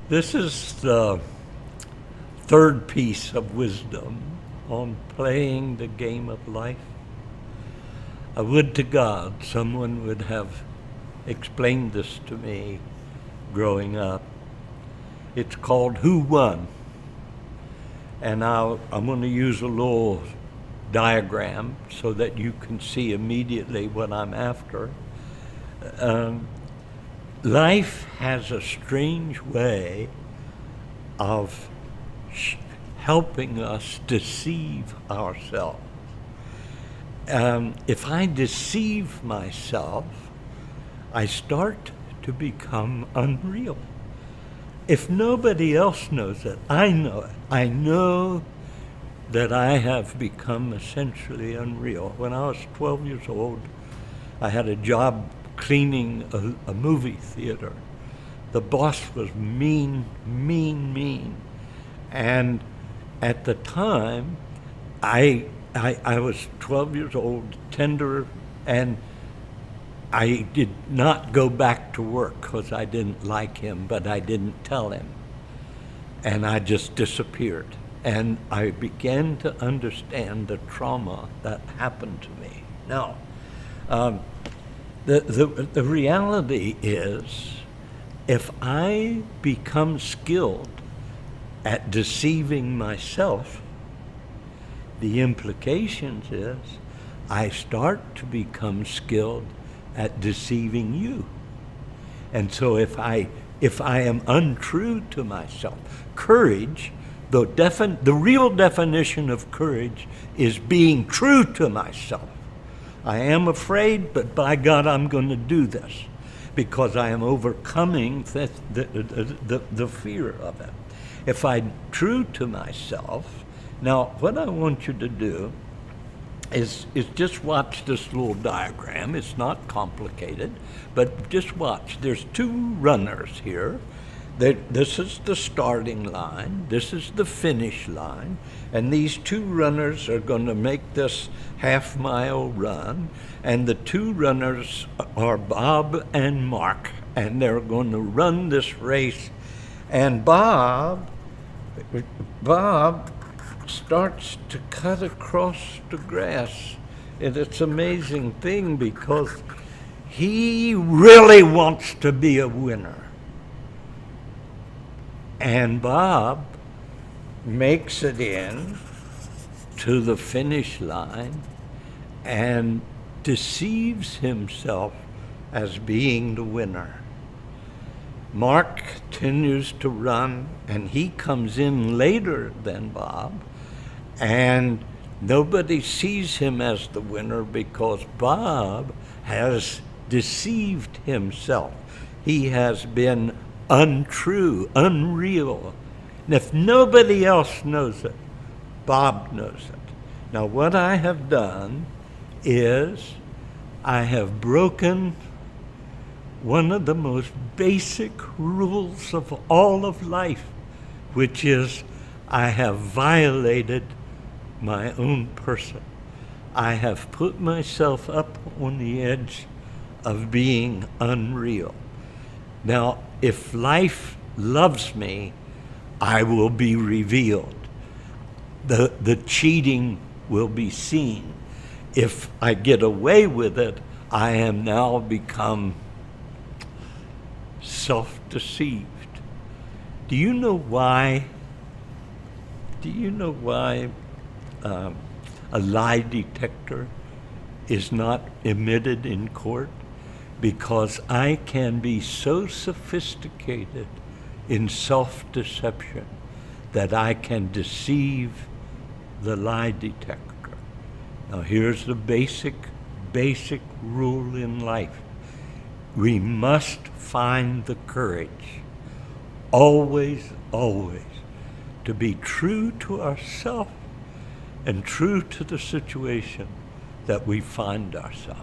This is the third piece of wisdom on playing the game of life. I would to God someone would have explained this to me growing up. It's called Who Won? And I'm going to use a little diagram so that you can see immediately what I'm after. Life has a strange way of helping us deceive ourselves. If I deceive myself, I start to become unreal. If nobody else knows it, I know it. I know that I have become essentially unreal. When I was 12 years old, I had a job cleaning a movie theater. The boss was mean. And at the time, I was 12 years old, tender, and I did not go back to work because I didn't like him, but I didn't tell him. And I just disappeared. And I began to understand the trauma that happened to me. Now, the reality is, if I become skilled at deceiving myself, the implications is I start to become skilled at deceiving you. And so if I am untrue to myself, courage, the real definition of courage is being true to myself. I am afraid, but by God, I'm going to do this because I am overcoming the fear of it. If I'm true to myself, now what I want you to do is just watch this little diagram. It's not complicated, but just watch. There's two runners here. This is the starting line, this is the finish line, and these two runners are going to make this half-mile run, and the two runners are Bob and Mark, and they're going to run this race. And Bob starts to cut across the grass, and it's an amazing thing because he really wants to be a winner. And Bob makes it in to the finish line and deceives himself as being the winner. Mark continues to run, and he comes in later than Bob, and nobody sees him as the winner because Bob has deceived himself. He has been untrue, unreal. And if nobody else knows it, Bob knows it. Now, what I have done is I have broken one of the most basic rules of all of life, which is I have violated my own person. I have put myself up on the edge of being unreal. Now, if life loves me, I will be revealed. The cheating will be seen. If I get away with it, I am now become self-deceived. Do you know why? A lie detector is not emitted in court? Because I can be so sophisticated in self-deception that I can deceive the lie detector. Now here's the basic rule in life. We must find the courage, always, to be true to ourselves and true to the situation that we find ourselves.